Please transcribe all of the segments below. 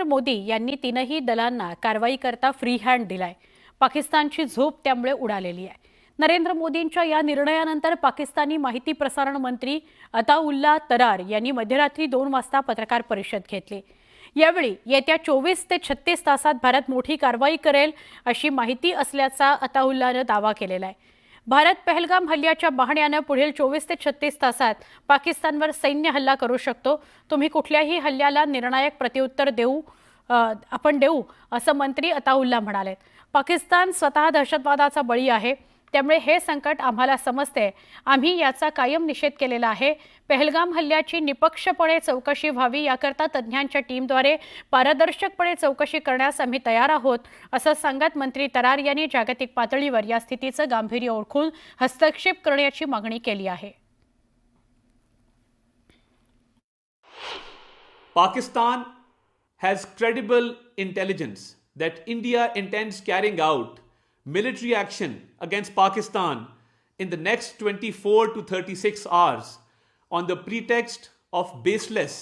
नरेंद्र मोदी यांनी तीनही दलांना कारवाई करता फ्री हँड दिलाय। पाकिस्तानची झोप त्यामुळे उडालेली आहे। नरेंद्र मोदींच्या या निर्णयानंतर पाकिस्तानी माहिती प्रसारण मंत्री अताउल्ला तरार यांनी मध्यरात्री 2 वाजता पत्रकार परिषद घेतली। यावेळी येत्या 24 ते 36 तासात भारत मोठी कारवाई करेल अशी माहिती असल्याचा अताउल्लाने दावा केलेला आहे। भारत पहलगाम हल्ल्याच्या बहाण्याने पुढील 24 ते 36 तासात पाकिस्तानवर सैन्य हल्ला करू शकतो। तुम्ही कुठल्याही हल्ल्याला निर्णायक प्रत्युत्तर देऊ असं मंत्री अताउल्ला म्हणाले। पाकिस्तान स्वतः दहशतवादाचा बळी आहे, त्यामुळे हे संकट आम्हाला समजते। आम्ही याचा कायम निषेध केलेला आहे। पहलगाम हल्ल्याची निपक्षपणे चौकशी व्हावी याकरता तज्ञांच्या टीमद्वारे पारदर्शकपणे चौकशी करण्यास आम्ही तयार आहोत, असं सांगत मंत्री तरार यांनी जागतिक पातळीवर या स्थितीचं गांभीर्य ओळखून हस्तक्षेप करण्याची मागणी केली आहे। Pakistan has credible intelligence that India intends carrying out military action against Pakistan in the next 24 to 36 hours on the pretext of baseless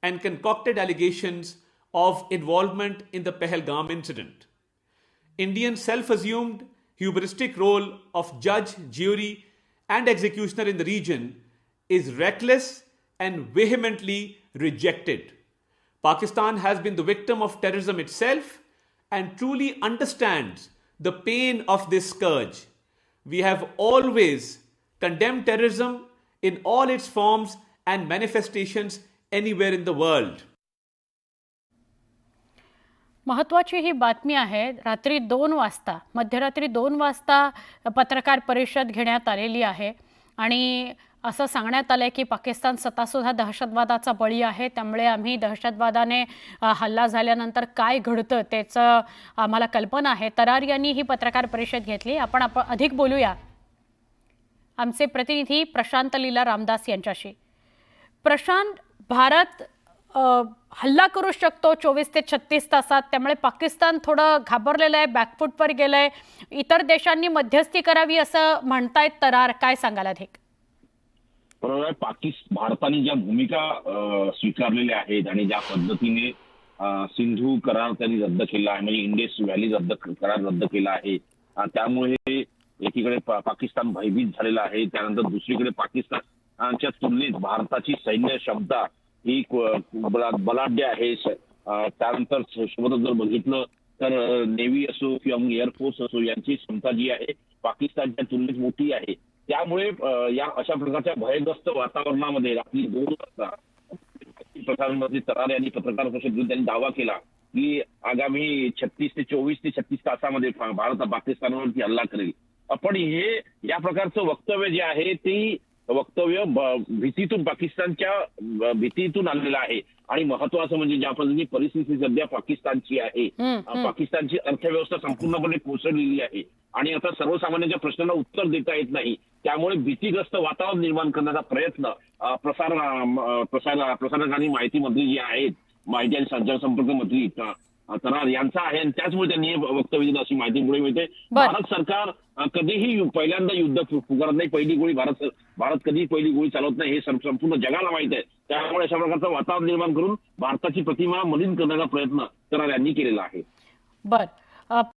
and concocted allegations of involvement in the Pahalgam incident. Indian self-assumed hubristic role of judge, jury, and executioner in the region is reckless and vehemently rejected. Pakistan has been the victim of terrorism itself and truly understands the pain of this scourge. We have always condemned terrorism in all its forms and manifestations anywhere in the world. महत्त्वाची ही बातमी आहे। रात्री 2 वाजता मध्यरात्री 2 वाजता पत्रकार परिषद घेण्यात आलेली आहे आणि असं सांगण्यात आलंय की पाकिस्तान स्वतःसुद्धा दहशतवादाचा बळी आहे, त्यामुळे आम्ही दहशतवादाने हल्ला झाल्यानंतर काय घडतं त्याचं आम्हाला कल्पना आहे। तरार यांनी ही पत्रकार परिषद घेतली। आपण अधिक बोलूया आमचे प्रतिनिधी प्रशांत लीला रामदास यांच्याशी। प्रशांत, भारत हल्ला करू शकतो 24 ते 36 तासात, त्यामुळे पाकिस्तान थोडं घाबरलेलं आहे, बॅकफूटवर गेलंय। इतर देशांनी मध्यस्थी करावी असं म्हणतायत तरार, काय सांगाल अधिक? बरोबर, भारताने ज्या भूमिका स्वीकारलेल्या आहेत आणि ज्या पद्धतीने सिंधू करार त्यांनी रद्द केला आहे, म्हणजे इंडेस व्हॅली करार रद्द केला आहे, त्यामुळे एकीकडे पाकिस्तान भयभीत झालेला आहे। त्यानंतर दुसरीकडे पाकिस्तानच्या तुलनेत भारताची सैन्य क्षमता ही बलाढ्य आहे। त्यानंतर सोबतच जर बघितलं तर नेव्ही असो किंवा एअरफोर्स असो यांची क्षमता जी आहे पाकिस्तानच्या तुलनेत मोठी आहे। त्यामुळे या अशा प्रकारच्या भयग्रस्त वातावरणामध्ये रात्री 2 वाजता प्रधानमंत्री तरार यांनी पत्रकार परिषदेत त्यांनी दावा केला की आगामी 24 ते 36 तासामध्ये भारत पाकिस्तानवरती हल्ला करेल। पण हे या प्रकारचं वक्तव्य जे आहे ते वक्तव्य भीतीतून, पाकिस्तानच्या भीतीतून आलेलं आहे। आणि महत्वाचं म्हणजे ज्या पद्धतीने परिस्थिती सध्या पाकिस्तानची आहे, पाकिस्तानची अर्थव्यवस्था संपूर्णपणे कोसळलेली आहे आणि आता सर्वसामान्यांच्या प्रश्नांना उत्तर देता येत नाही। त्यामुळे भीतीग्रस्त वातावरण निर्माण करण्याचा प्रयत्न प्रसारण आणि माहिती मंत्री जे आहेत, माहिती आणि संचारसंपर्क मंत्री तरार यांचा आहे आणि त्याचमुळे त्यांनी वक्तव्य दिलं अशी माहिती पुढे मिळते। भारत सरकार कधीही पहिल्यांदा युद्ध पुकारत नाही, पहिली गोळी भारत कधीही पहिली गोळी चालवत नाही, हे संपूर्ण जगाला माहित आहे। त्यामुळे अशा प्रकारचं वातावरण निर्माण करून भारताची प्रतिमा मलिन करण्याचा प्रयत्न तरार यांनी केलेला आहे।